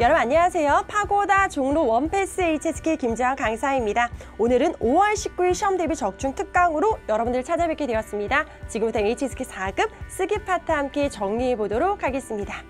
여러분 안녕하세요. 파고다 종로 원패스 HSK 김재환 강사입니다. 오늘은 5월 19일 시험 대비 적중 특강으로 여러분들 찾아뵙게 되었습니다. 지금부터 HSK 4급 쓰기 파트 함께 정리해 보도록 하겠습니다.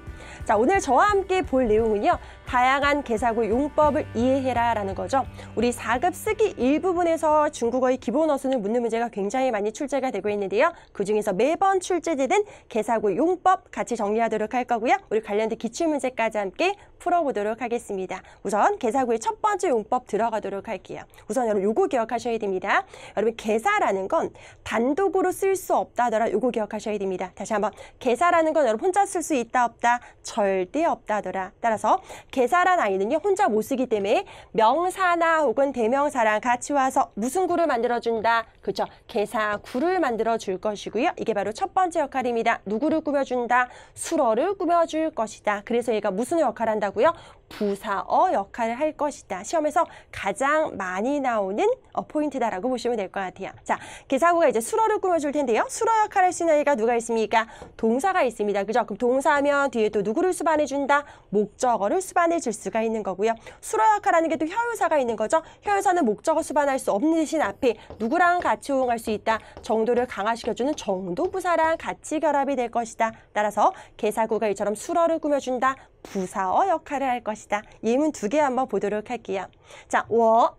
자, 오늘 저와 함께 볼 내용은요. 다양한 개사구 용법을 이해해라 라는 거죠. 우리 4급 쓰기 일부분에서 중국어의 기본 어순을 묻는 문제가 굉장히 많이 출제가 되고 있는데요. 그중에서 매번 출제되는 개사구 용법 같이 정리하도록 할 거고요. 우리 관련된 기출문제까지 함께 풀어보도록 하겠습니다. 우선 개사구의 첫 번째 용법 들어가도록 할게요. 우선 여러분 요거 기억하셔야 됩니다. 여러분 개사라는 건 단독으로 쓸 수 없다더라. 요거 기억하셔야 됩니다. 다시 한번 개사라는 건 여러분 혼자 쓸 수 있다 없다? 절대 없다더라. 따라서 개사란 아이는요 혼자 못 쓰기 때문에 명사나 혹은 대명사랑 같이 와서 무슨 구를 만들어준다? 그렇죠. 개사구를 만들어줄 것이고요. 이게 바로 첫 번째 역할입니다. 누구를 꾸며준다? 수어를 꾸며줄 것이다. 그래서 얘가 무슨 역할을 한다고요? 부사어 역할을 할 것이다. 시험에서 가장 많이 나오는 포인트다라고 보시면 될 것 같아요. 자, 개사구가 이제 수어를 꾸며줄 텐데요. 수어 역할을 할 수 있는 아이가 누가 있습니까? 동사가 있습니다. 그죠? 그럼 동사하면 뒤에 또 누구를 수반해준다? 목적어를 수반해줄 수가 있는 거고요. 수어 역할하는 게 또 혀유사가 있는 거죠. 혀유사는 목적어 수반할 수 없는 대신 앞에 누구랑 같이 호응할 수 있다? 정도를 강화시켜주는 정도부사랑 같이 결합이 될 것이다. 따라서 개사구가 이처럼 수어를 꾸며준다. 부사어 역할을 할 것이다. 예문 두 개 한번 보도록 할게요. 자,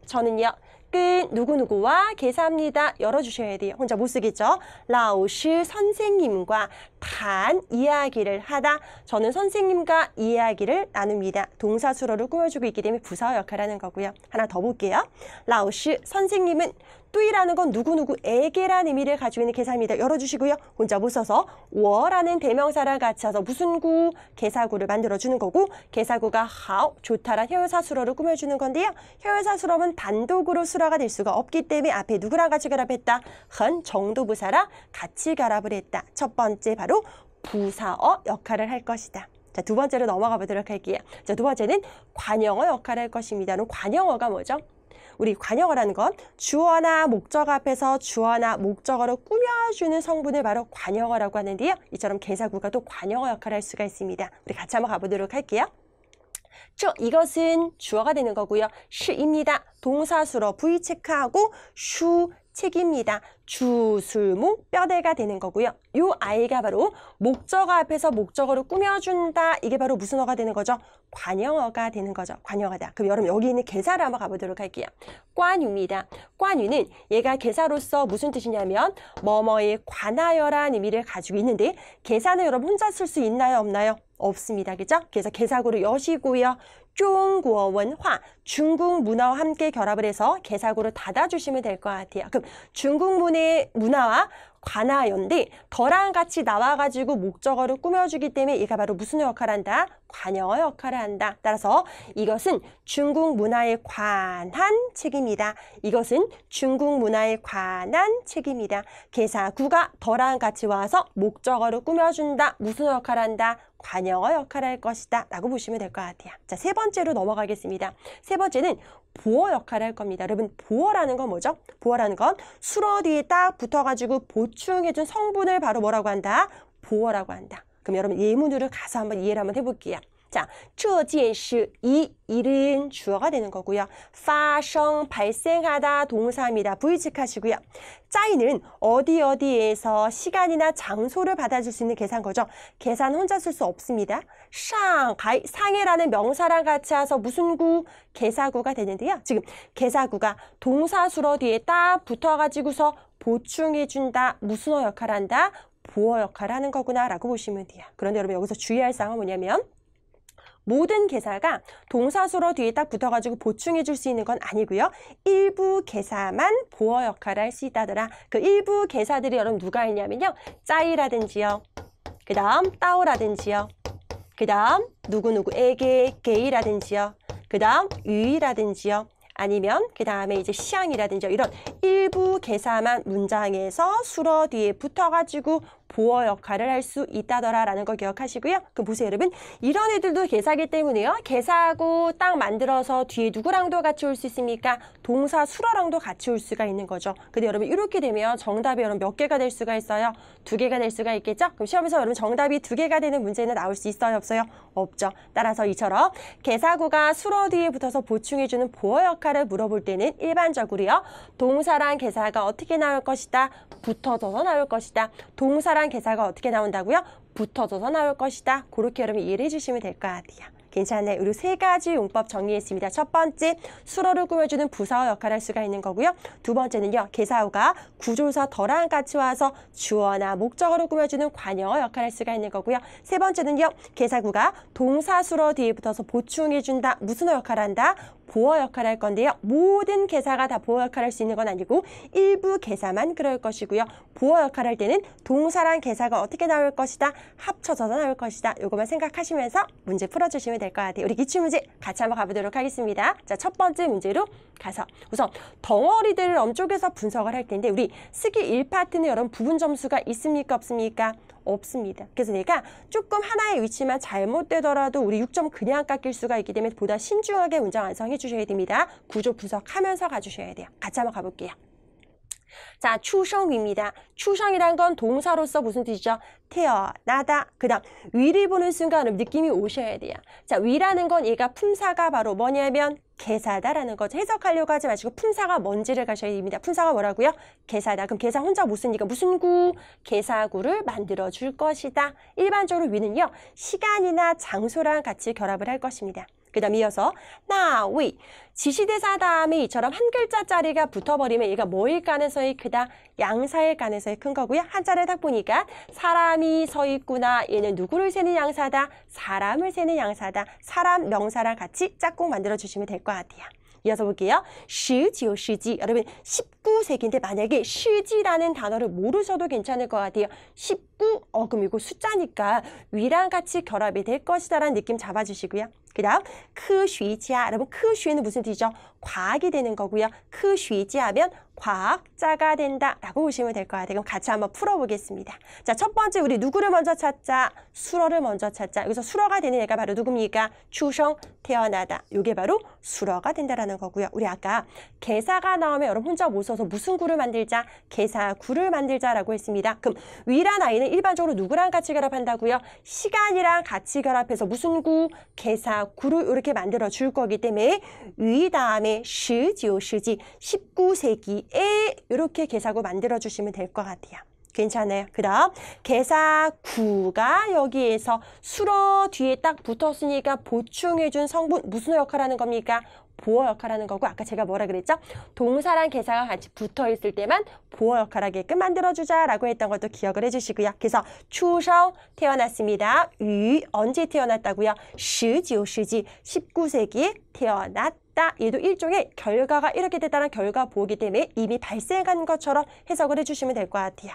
저는요. 끝 누구누구와 개사합니다. 열어주셔야 돼요. 혼자 못 쓰겠죠? 라오시 선생님과 단 이야기를 하다. 저는 선생님과 이야기를 나눕니다. 동사 수어를 꾸며주고 있기 때문에 부사어 역할을 하는 거고요. 하나 더 볼게요. 라오시 선생님은 뚜이라는 건 누구누구에게라는 의미를 가지고 있는 개사입니다. 열어주시고요. 혼자 못 써서 워라는 대명사랑 같이 해서 무슨 구? 개사구를 만들어주는 거고 개사구가 하오, 좋다란 혀유사 수어를 꾸며주는 건데요. 혀유사 수어는 단독으로 수어가 될 수가 없기 때문에 앞에 누구랑 같이 결합했다? 헌 정도부사랑 같이 결합을 했다. 첫 번째 바로 부사어 역할을 할 것이다. 자, 두 번째로 넘어가 보도록 할게요. 자, 두 번째는 관형어 역할을 할 것입니다. 그럼 관형어가 뭐죠? 우리 관형어라는 건 주어나 목적어 앞에서 주어나 목적어로 꾸며주는 성분을 바로 관형어라고 하는데요. 이처럼 개사구가 또 관형어 역할을 할 수가 있습니다. 우리 같이 한번 가보도록 할게요. 이것은 주어가 되는 거고요. 시입니다. 동사수로 V 체크하고 책입니다. 주술목 뼈대가 되는 거고요. 요 아이가 바로 목적어 앞에서 목적어로 꾸며준다. 이게 바로 무슨 어가 되는 거죠? 관형어가 되는 거죠. 관형어다. 그럼 여러분 여기 있는 개사를 한번 가보도록 할게요. 관유입니다. 관유는 얘가 개사로서 무슨 뜻이냐면 뭐뭐에 관하여라는 의미를 가지고 있는데 개사는 여러분 혼자 쓸 수 있나요? 없나요? 없습니다. 그죠? 그래서 개사구를 여시고요. 중국어원화, 중국 문화와 함께 결합을 해서 개사구를 닫아주시면 될 것 같아요. 그럼 중국 문화와 관하여인데 더랑 같이 나와가지고 목적어를 꾸며주기 때문에 얘가 바로 무슨 역할을 한다? 관형어 역할을 한다. 따라서 이것은 중국 문화에 관한 책입니다. 이것은 중국 문화에 관한 책입니다. 개사구가 더랑 같이 와서 목적어를 꾸며준다. 무슨 역할을 한다? 관형어 역할을 할 것이다 라고 보시면 될 것 같아요. 자, 세 번째로 넘어가겠습니다. 세 번째는 보어 역할을 할 겁니다. 여러분 보어라는 건 뭐죠? 보어라는 건 수어 뒤에 딱 붙어가지고 보충해준 성분을 바로 뭐라고 한다? 보어라고 한다. 그럼 여러분 예문으로 가서 한번 이해를 한번 해볼게요. 자, 这件事, 이 일은 주어가 되는 거고요. 发生, 발생하다 동사입니다. V 체크하시고요. 짜이는 어디에서 시간이나 장소를 받아줄 수 있는 계산 거죠. 계산 혼자 쓸 수 없습니다. 상하이, 상해라는 명사랑 같이 와서 무슨 구? 개사구가 되는데요. 지금 개사구가 동사수어 뒤에 딱 붙어가지고서 보충해준다. 무슨 어 역할을 한다? 보어 역할을 하는 거구나 라고 보시면 돼요. 그런데 여러분 여기서 주의할 사항은 뭐냐면 모든 개사가 동사수어 뒤에 딱 붙어가지고 보충해 줄 수 있는 건 아니고요. 일부 개사만 보어 역할을 할 수 있다더라. 그 일부 개사들이 여러분 누가 있냐면요. 짜이라든지요. 그 다음 따오라든지요. 그 다음 누구누구에게 게이라든지요. 그 다음 유이라든지요. 아니면 그 다음에 이제 시향이라든지 이런 일부 개사만 문장에서 수어 뒤에 붙어가지고 보어 역할을 할 수 있다더라라는 거 기억하시고요. 그럼 보세요, 여러분. 이런 애들도 개사기 때문에요. 개사하고 딱 만들어서 뒤에 누구랑도 같이 올 수 있습니까? 동사 수러랑도 같이 올 수가 있는 거죠. 근데 여러분 이렇게 되면 정답이 여러분 몇 개가 될 수가 있어요? 2개가 될 수가 있겠죠? 그럼 시험에서 여러분 정답이 2개가 되는 문제는 나올 수 있어요? 없어요? 없죠. 따라서 이처럼 개사구가 수러 뒤에 붙어서 보충해주는 보어 역할을 물어볼 때는 일반적으로요. 동사랑 개사가 어떻게 나올 것이다? 붙어져서 나올 것이다. 동사랑 개사가 어떻게 나온다고요? 붙어져서 나올 것이다. 그렇게 여러분 이해를 해주시면 될 것 같아요. 괜찮아요. 우리 3가지 용법 정리했습니다. 첫 번째, 수러를 꾸며주는 부사어 역할을 할 수가 있는 거고요. 두 번째는요, 개사어가 구조사 더랑 같이 와서 주어나 목적어로 꾸며주는 관여어 역할을 할 수가 있는 거고요. 세 번째는요, 개사구가 동사 수러 뒤에 붙어서 보충해준다. 무슨 역할을 한다? 보어 역할을 할 건데요. 모든 개사가 다 보어 역할을 할 수 있는 건 아니고 일부 개사만 그럴 것이고요. 보어 역할을 할 때는 동사랑 개사가 어떻게 나올 것이다? 합쳐져서 나올 것이다. 이것만 생각하시면서 문제 풀어주시면 될 것 같아요. 우리 기출문제 같이 한번 가보도록 하겠습니다. 자, 첫 번째 문제로 가서 우선 덩어리들을 엄쪽에서 분석을 할 텐데 우리 쓰기 1파트는 여러분 부분 점수가 있습니까? 없습니까? 없습니다. 그래서 내가 조금 하나의 위치만 잘못되더라도 우리 6점 그냥 깎일 수가 있기 때문에 보다 신중하게 문장 완성해 주셔야 됩니다. 구조 분석하면서 가주셔야 돼요. 같이 한번 가볼게요. 자, 추성위입니다. 추성이란 건 동사로서 무슨 뜻이죠? 태어나다. 그 다음 위를 보는 순간 느낌이 오셔야 돼요. 자, 위라는 건 얘가 품사가 바로 뭐냐면 개사다라는 거죠. 해석하려고 하지 마시고 품사가 뭔지를 가셔야 됩니다. 품사가 뭐라고요? 개사다. 그럼 개사 혼자 못 쓰니까 무슨 구? 개사구를 만들어줄 것이다. 일반적으로 위는요. 시간이나 장소랑 같이 결합을 할 것입니다. 그 다음 이어서 나위 지시대사 다음에 이처럼 한 글자짜리가 붙어버리면 얘가 뭐일 가능성이 크다? 양사일 가능성이 큰 거고요. 한자를 딱 보니까 사람이 서 있구나. 얘는 누구를 세는 양사다? 사람을 세는 양사다. 사람 명사랑 같이 짝꿍 만들어주시면 될 것 같아요. 이어서 볼게요. 시지요, 시지. 여러분 19세기인데 만약에 시지라는 단어를 모르셔도 괜찮을 것 같아요. 19, 그럼 이거 숫자니까 위랑 같이 결합이 될 것이다라는 느낌 잡아주시고요. 그 다음 크쉬지야. 여러분 크쉬는 무슨 뜻이죠? 과학이 되는 거고요. 크쉬지 하면 과학자가 된다라고 보시면 될 것 같아요. 그럼 같이 한번 풀어보겠습니다. 자, 첫 번째 우리 누구를 먼저 찾자? 수러를 먼저 찾자. 여기서 수러가 되는 애가 바로 누굽니까? 추성, 태어나다. 이게 바로 수러가 된다라는 거고요. 우리 아까 개사가 나오면 여러분 혼자 못 써서 무슨 구를 만들자? 개사구를 만들자라고 했습니다. 그럼 위란 아이는 일반적으로 누구랑 같이 결합한다고요? 시간이랑 같이 결합해서 무슨 구? 개사구를 이렇게 만들어 줄 거기 때문에 위 다음에 시지요, 시지 19세기에 이렇게 개사구 만들어 주시면 될 것 같아요. 괜찮아요. 그 다음 개사구가 여기에서 수러 뒤에 딱 붙었으니까 보충해준 성분 무슨 역할을 하는 겁니까? 보어 역할을 하는 거고 아까 제가 뭐라 그랬죠? 동사랑 개사가 같이 붙어있을 때만 보어 역할을 하게끔 만들어주자라고 했던 것도 기억을 해주시고요. 그래서 추성 태어났습니다. 위 언제 태어났다고요? 시지요, 시지 19세기에 태어났다. 얘도 일종의 결과가 이렇게 됐다는 결과 보기 때문에 이미 발생한 것처럼 해석을 해주시면 될 것 같아요.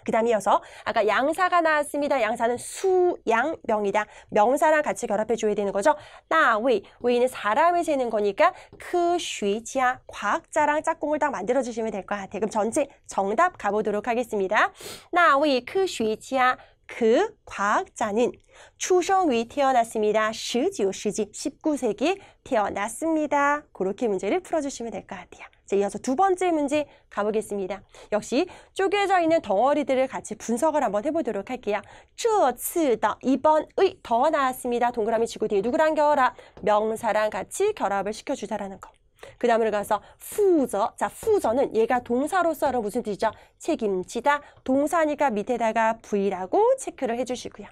그 다음 이어서 아까 양사가 나왔습니다. 양사는 수양명이다. 명사랑 같이 결합해줘야 되는 거죠. 나웨이, 웨이는 사람을 세는 거니까 크쉬지야 과학자랑 짝꿍을 딱 만들어주시면 될 것 같아요. 그럼 전체 정답 가보도록 하겠습니다. 나웨이 크쉬지야 그 과학자는 추성위 태어났습니다. 시지요, 시지 19세기 태어났습니다. 그렇게 문제를 풀어주시면 될 것 같아요. 자, 이어서 두 번째 문제 가보겠습니다. 역시 쪼개져 있는 덩어리들을 같이 분석을 한번 해보도록 할게요. 这次的 이번의 더 나왔습니다. 동그라미 치고 뒤에 누구랑 결합? 명사랑 같이 결합을 시켜주자라는 거. 그 다음으로 가서 후저. 자, 후저는 얘가 동사로서 무슨 뜻이죠? 책임지다. 동사니까 밑에다가 V라고 체크를 해주시고요.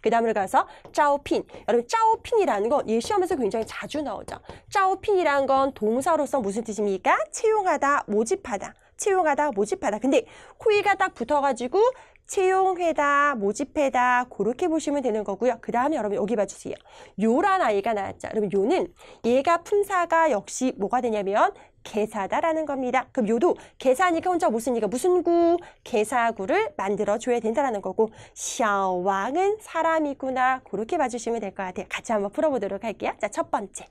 그 다음으로 가서 짜오핀. 여러분 짜오핀이라는 건 얘 시험에서 굉장히 자주 나오죠. 짜오핀이라는 건 동사로서 무슨 뜻입니까? 채용하다, 모집하다. 채용하다, 모집하다. 근데 호의가 딱 붙어가지고 채용해다, 모집해다 그렇게 보시면 되는 거고요. 그 다음에 여러분 여기 봐주세요. 요란 아이가 나왔죠. 여러분 요는 얘가 품사가 역시 뭐가 되냐면 개사다라는 겁니다. 그럼 요도 개사니까 혼자 못 쓰니까 무슨 구? 개사구를 만들어줘야 된다는 거고 샤왕은 사람이구나 그렇게 봐주시면 될 것 같아요. 같이 한번 풀어보도록 할게요. 자, 첫 번째.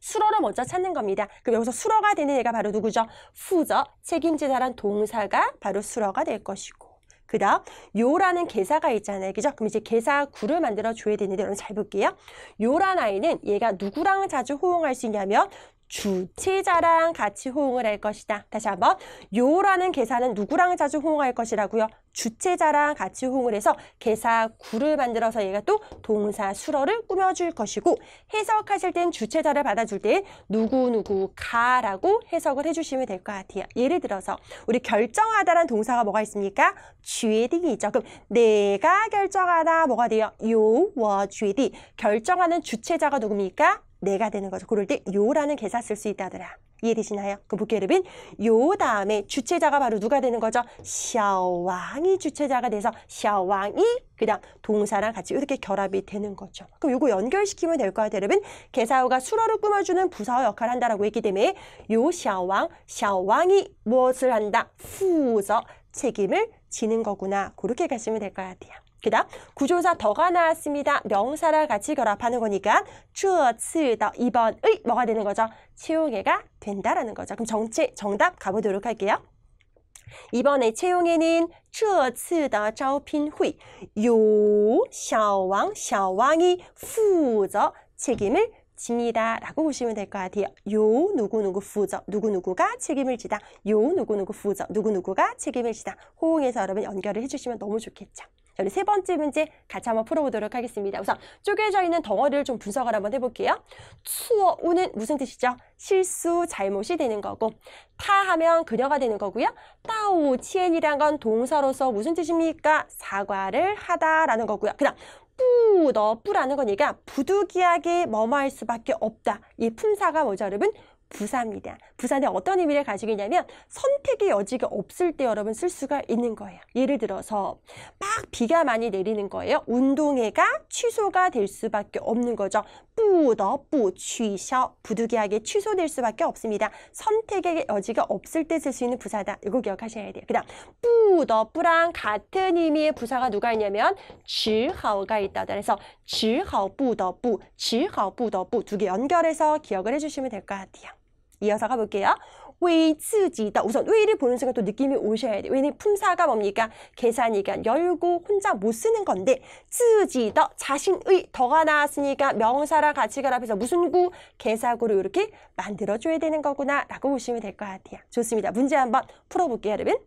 수러를 먼저 찾는 겁니다. 그럼 여기서 수러가 되는 애가 바로 누구죠? 후저, 책임지다란 동사가 바로 수러가 될 것이고 그 다음 요라는 개사가 있잖아요. 그죠? 그럼 이제 개사구를 만들어 줘야 되는데 여러분 잘 볼게요. 요란 아이는 얘가 누구랑 자주 호응할 수 있냐면 주체자랑 같이 호응을 할 것이다. 다시 한번 요라는 개사는 누구랑 자주 호응할 것이라고요? 주체자랑 같이 호응을 해서 개사구를 만들어서 얘가 또 동사 수러를 꾸며줄 것이고 해석하실 땐 주체자를 받아줄 때 누구누구가라고 해석을 해주시면 될 것 같아요. 예를 들어서 우리 결정하다라는 동사가 뭐가 있습니까? 决定이 있죠. 그럼 내가 결정하다 뭐가 돼요? 由我决定 결정하는 주체자가 누굽니까? 내가 되는 거죠. 그럴 때 요라는 개사 쓸 수 있다더라. 이해되시나요? 그럼 볼게요, 여러분. 요 다음에 주체자가 바로 누가 되는 거죠? 小王이 주체자가 돼서 小王이 그다음 동사랑 같이 이렇게 결합이 되는 거죠. 그럼 요거 연결시키면 될 것 같아요, 여러분. 개사어가 수러를 꾸며주는 부사어 역할을 한다라고 했기 때문에 요 小王, 小王이 무엇을 한다? 负责 책임을 지는 거구나. 그렇게 가시면 될 것 같아요. 그 다음 구조사 더가 나왔습니다. 명사를 같이 결합하는 거니까 这次的 이번의 뭐가 되는 거죠? 채용해가 된다라는 거죠. 그럼 정답 가보도록 할게요. 이번에 채용에는 这次的招聘会由小王, 小王이 负责 책임을 집니다. 라고 보시면 될 것 같아요. 요 누구누구 负责 누구누구가 책임을 지다. 요 누구누구 负责 누구누구가 책임을 지다. 호응해서 여러분 연결을 해주시면 너무 좋겠죠. 우리 세 번째 문제 같이 한번 풀어보도록 하겠습니다. 우선 쪼개져 있는 덩어리를 좀 분석을 한번 해볼게요. 추어우는 무슨 뜻이죠? 실수, 잘못이 되는 거고 타 하면 그녀가 되는 거고요. 따오치엔이란 건 동사로서 무슨 뜻입니까? 사과를 하다라는 거고요. 그 다음 뿌라는 거니까 부득이하게 뭐뭐 할 수밖에 없다. 이 품사가 뭐죠, 여러분? 부사입니다. 부사는 어떤 의미를 가지고 있냐면 선택의 여지가 없을 때 여러분 쓸 수가 있는 거예요. 예를 들어서 막 비가 많이 내리는 거예요. 운동회가 취소가 될 수밖에 없는 거죠. 不得不取消 부득이하게 취소될 수밖에 없습니다. 선택의 여지가 없을 때 쓸 수 있는 부사다. 이거 기억하셔야 돼요. 그 다음 不得不랑 같은 의미의 부사가 누가 있냐면 只好가 있다. 그래서 只好不得不 只好不得不두 개 연결해서 기억을 해주시면 될 것 같아요. 이어서 가볼게요. 为自己的 우선 왜를 보는 순간 또 느낌이 오셔야 돼요. 왜냐면 품사가 뭡니까? 계산이니까 열고 혼자 못 쓰는 건데 自己的 자신의 더가 나왔으니까 명사랑 같이 결합해서 무슨 구? 개사구를 이렇게 만들어줘야 되는 거구나 라고 보시면 될 것 같아요. 좋습니다. 문제 한번 풀어볼게요, 여러분.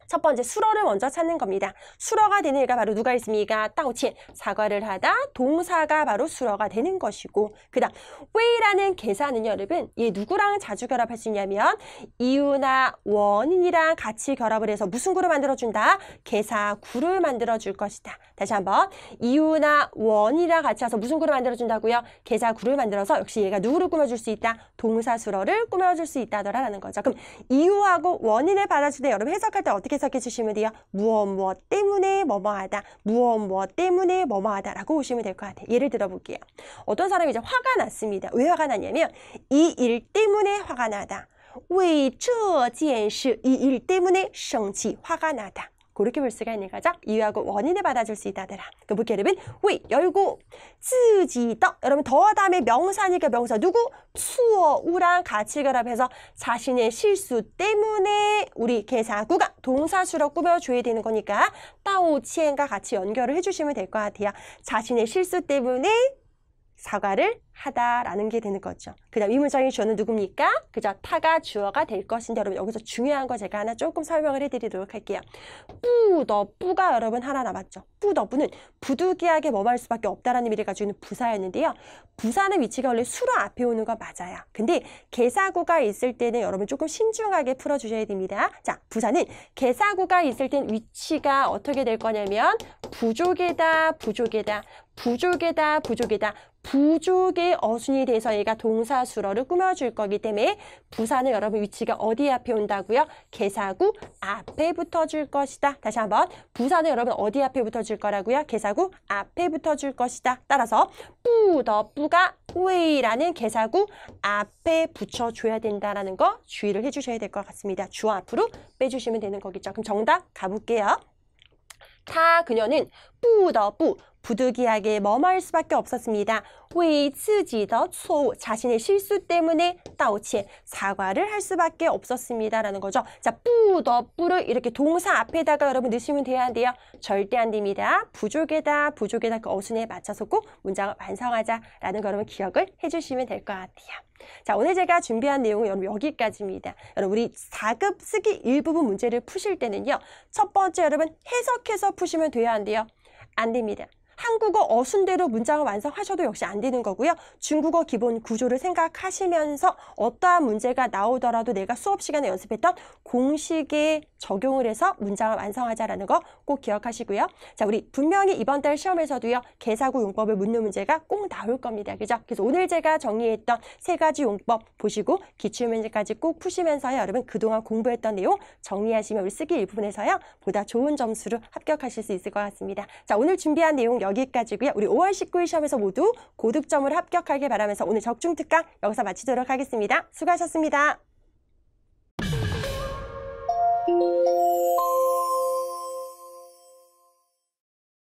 첫 번째 수러를 먼저 찾는 겁니다. 수러가 되는 애가 바로 누가 있습니까? 따오치엔 사과를 하다 동사가 바로 수러가 되는 것이고 그 다음 왜라는 계산은요 여러분 얘 누구랑 자주 결합할 수 있냐면 이유나 원인이랑 같이 결합을 해서 무슨 구를 만들어준다? 개사구를 만들어줄 것이다. 다시 한번 이유나 원이랑 같이 해서 무슨 구를 만들어준다고요? 개사구를 만들어서 역시 얘가 누구를 꾸며줄 수 있다? 동사 수러를 꾸며줄 수 있다더라라는 거죠. 그럼 이유하고 원인을 받아줄 때 여러분 해석할 때 어떻게 해석해 주시면 돼요? 무엇 때문에 뭐뭐하다. 무엇 때문에 뭐뭐하다 라고 보시면 될 것 같아요. 예를 들어볼게요. 어떤 사람이 이제 화가 났습니다. 왜 화가 났냐면 이 일 때문에 화가 나다. 为这件事 이 일 때문에 生气 화가 나다. 그렇게 볼 수가 있는 거죠. 이유하고 원인을 받아줄 수 있다더라. 그럼 볼게요, 여러분. 왜 열고 自己的 여러분 더 다음에 명사니까 명사 누구? 추어우랑 같이 결합해서 자신의 실수 때문에 우리 개사구가 동사수로 꾸며줘야 되는 거니까 따오치엔과 같이 연결을 해주시면 될 것 같아요. 자신의 실수 때문에 사과를 하다라는 게 되는 거죠. 그 다음 이 문장의 주어는 누굽니까? 그죠? 타가 주어가 될 것인데 여러분 여기서 중요한 거 제가 하나 조금 설명을 해드리도록 할게요. 뿌가 여러분 하나 남았죠. 뿌는 부득이하게 뭐뭐 할 수밖에 없다라는 의미를 가지고 있는 부사였는데요. 부사는 위치가 원래 수로 앞에 오는 거 맞아요. 근데 개사구가 있을 때는 여러분 조금 신중하게 풀어주셔야 됩니다. 자, 부사는 개사구가 있을 땐 위치가 어떻게 될 거냐면 부족에다 부족의 어순이 돼서 얘가 동사수러를 꾸며줄 거기 때문에 부사는 여러분 위치가 어디 앞에 온다고요? 개사구 앞에 붙어줄 것이다. 다시 한번 부사는 여러분 어디 앞에 붙어줄 거라고요? 개사구 앞에 붙어줄 것이다. 따라서 뿌가 왜라는 개사구 앞에 붙여줘야 된다는 거 주의를 해주셔야 될 것 같습니다. 주어 앞으로 빼주시면 되는 거겠죠. 그럼 정답 가볼게요. 타 그녀는 부득이하게 뭐뭐할 수밖에 없었습니다. 为自己的错误 자신의 실수 때문에 道歉 사과를 할 수밖에 없었습니다. 라는 거죠. 자, 不得不를 이렇게 동사 앞에다가 여러분 넣으시면 돼야 한대요. 절대 안 됩니다. 부족하다, 부족하다 그 어순에 맞춰서 꼭 문장을 완성하자라는 거 여러분 기억을 해주시면 될 것 같아요. 자, 오늘 제가 준비한 내용은 여러분 여기까지입니다. 여러분 우리 4급 쓰기 일부분 문제를 푸실 때는요. 첫 번째 여러분 해석해서 푸시면 돼야 한대요. 안 됩니다. 한국어 어순대로 문장을 완성하셔도 역시 안 되는 거고요. 중국어 기본 구조를 생각하시면서 어떠한 문제가 나오더라도 내가 수업 시간에 연습했던 공식에 적용을 해서 문장을 완성하자라는 거 꼭 기억하시고요. 자, 우리 분명히 이번 달 시험에서도요. 개사구 용법을 묻는 문제가 꼭 나올 겁니다. 그죠? 그래서 오늘 제가 정리했던 3가지 용법 보시고 기출문제까지 꼭 푸시면서요. 여러분 그동안 공부했던 내용 정리하시면 우리 쓰기 일부분에서요. 보다 좋은 점수로 합격하실 수 있을 것 같습니다. 자, 오늘 준비한 내용 여기까지고요. 우리 5월 19일 시험에서 모두 고득점을 합격하길 바라면서 오늘 적중특강 여기서 마치도록 하겠습니다. 수고하셨습니다.